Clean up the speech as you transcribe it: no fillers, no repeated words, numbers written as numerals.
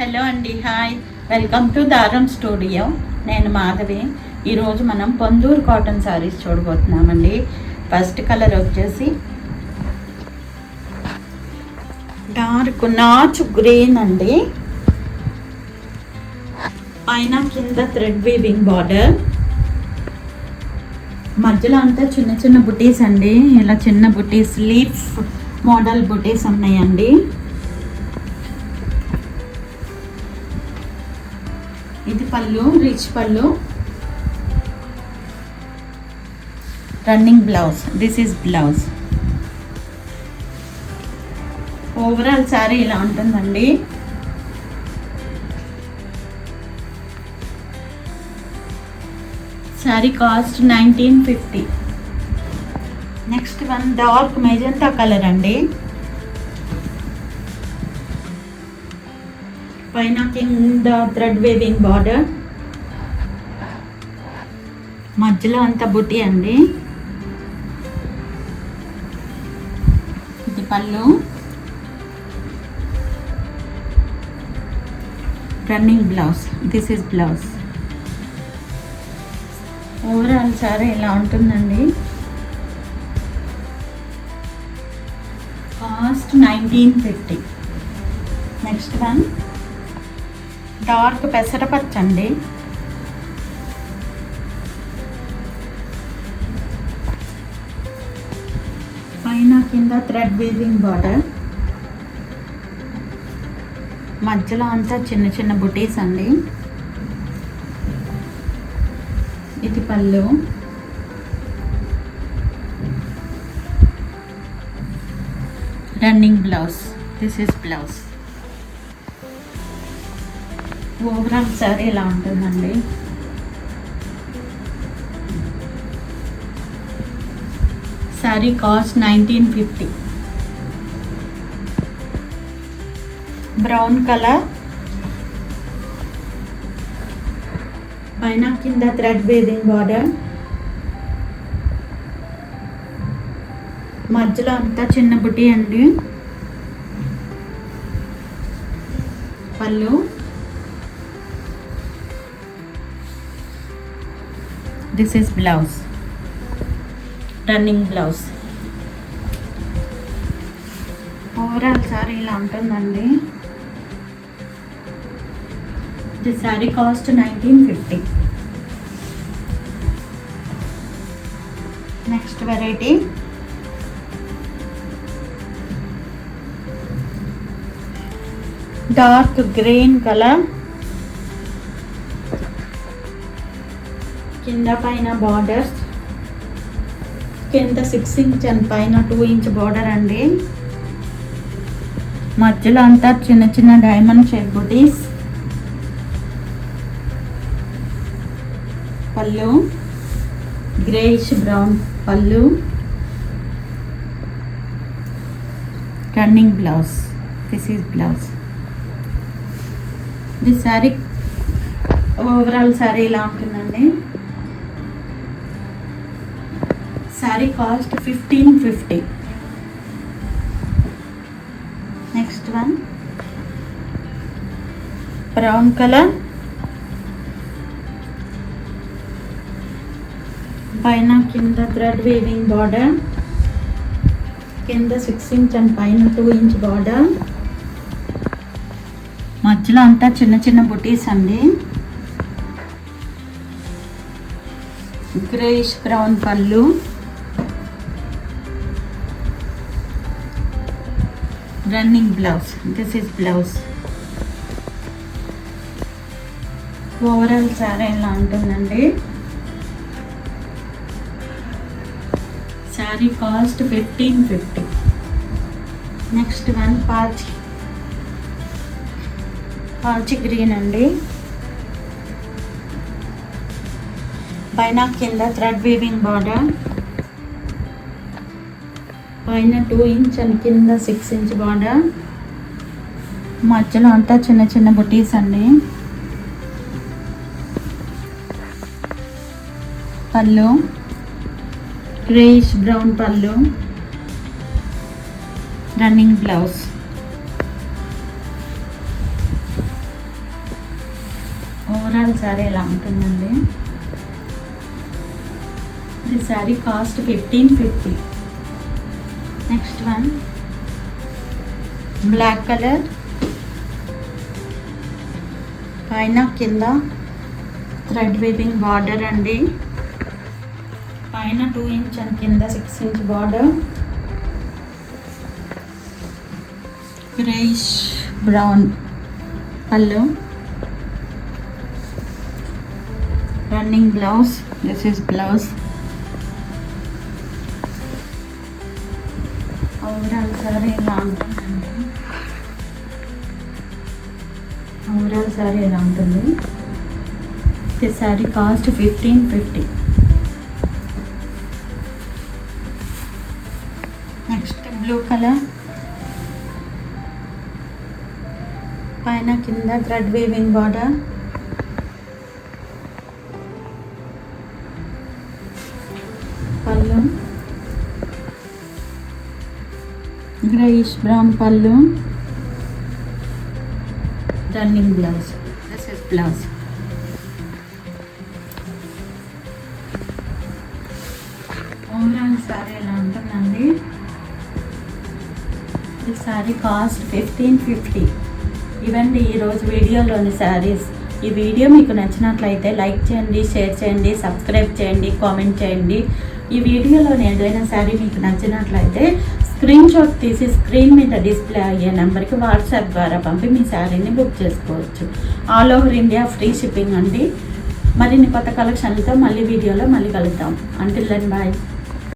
Hello అండి, hi, welcome to Daaram studio. నేను మాధవి. ఈరోజు మనం పొందూరు కాటన్ సారీస్ చూడబోతున్నామండి. ఫస్ట్ కలర్ వచ్చేసి డార్క్ నాచు గ్రీన్ అండి. పైన కింద థ్రెడ్ వీవింగ్ బార్డర్, మధ్యలో అంతా చిన్న చిన్న బుటీస్ అండి. ఇలా చిన్న బుటీస్, లీఫ్ మోడల్ బుటీస్ ఉన్నాయండి. ఇది పళ్ళు, రిచ్ పళ్ళు, running blouse. This is blouse. Overall sari ఇలా ఉంటుందండి. Sari cost 1950. Next one dark magenta colour అండి. పైన కింద థ్రెడ్ వేవింగ్ బార్డర్, మధ్యలో అంతా బుటీ అండి. ఇది పళ్ళు, running blouse. This is blouse. Overall sari ఇలా ఉంటుందండి. కాస్ట్ 1950. నెక్స్ట్ వన్ డార్క్ పెసరపచ్చండి. పైన కింద థ్రెడ్ వీవింగ్ బార్డర్, మధ్యలో అంతా చిన్న చిన్న బుటీస్ అండి. ఇది పళ్ళు, running blouse. This is blouse. Overall sari ఇలా ఉంటుందండి. Sorry cost 1950. బ్రౌన్ కలర్, పైన కింద థ్రెడ్ వేవింగ్ బార్డర్, మధ్యలో అంతా చిన్న బుటీ అండి. పళ్ళు, this is blouse, running blouse. Overall sari ఇలా ఉంటుందండి. The sorry cost 1950. Next variety dark green colour, కింద పైన బార్డర్స్, కింద 6 ఇంచ్ అండ్ పైన 2 ఇంచ్ బార్డర్ అండి. మధ్యలో అంతా చిన్న చిన్న డైమండ్ షేప్ బుటీస్. పళ్ళు గ్రేయిష్ బ్రౌన్ పళ్ళు, running blouse. This is blouse. This sari overall sari ఇలా ఉంటుందండి. Sari cost 1550. Next one brown colour, పైన కింద థ్రెడ్ వీవింగ్ బార్డర్, కింద 6 ఇంచ్ అండ్ పైన 2 ఇంచ్ బార్డర్, మధ్యలో అంతా చిన్న చిన్న బుటీస్ అండి. గ్రేయిష్ బ్రౌన్ పళ్ళు, running blouse. This is blouse. Overall sari ఇలా ఉంటుందండి. Sorry cost 1550. నెక్స్ట్ వన్ పాచి గ్రీన్ అండి. పైన కింద థ్రెడ్ వీవింగ్ బార్డర్, పైన 2 ఇంచ్ అండ్ కింద 6 ఇంచ్ బార్డర్, మధ్యలో అంతా చిన్న చిన్న బుటీస్ అండి. పళ్ళు గ్రేయిష్ బ్రౌన్ పళ్ళు, రన్నింగ్ బ్లౌజ్. ఓవరాల్ శారీ ఎలా ఉంటుందండి. ఈ sari cost 1550. Next one black colour, పైన కింద థ్రెడ్ వీవింగ్ బార్డర్ అండి. పైన 2 ఇంచ్ అండ్ కింద 6 ఇంచ్ బార్డర్. గ్రేయిష్ బ్రౌన్ పళ్ళు, running blouse. This is blouse. Overall sorry ఎలా ఉంటుందండి. ఓవరాల్ సారీ ఎలా ఉంటుంది. This sorry cost 1550. Next blue colour, పైన కింద థ్రెడ్ వీవింగ్ బార్డర్. పళ్ళు గ్రేయిష్ బ్రౌన్ పళ్ళు, running blouse. This is blouse. Overall sorry ఎలా ఉంటుందండి. ఈ సారీ కాస్ట్ 1550. ఇవండి ఈరోజు వీడియోలోని శారీస్. ఈ వీడియో మీకు నచ్చినట్లయితే లైక్ చేయండి, షేర్ చేయండి, సబ్స్క్రైబ్ చేయండి, కామెంట్ చేయండి. ఈ వీడియోలోని ఏదైనా శారీ మీకు నచ్చినట్లయితే స్క్రీన్ షాట్ తీసి స్క్రీన్ మీద డిస్ప్లే అయ్యే నెంబర్కి వాట్సాప్ ద్వారా పంపి మీ శారీని బుక్ చేసుకోవచ్చు. All over India free shipping అండి. మరిన్ని కొత్త కలెక్షన్లతో మళ్ళీ వీడియోలో మళ్ళీ కలుద్దాం. Until then bye.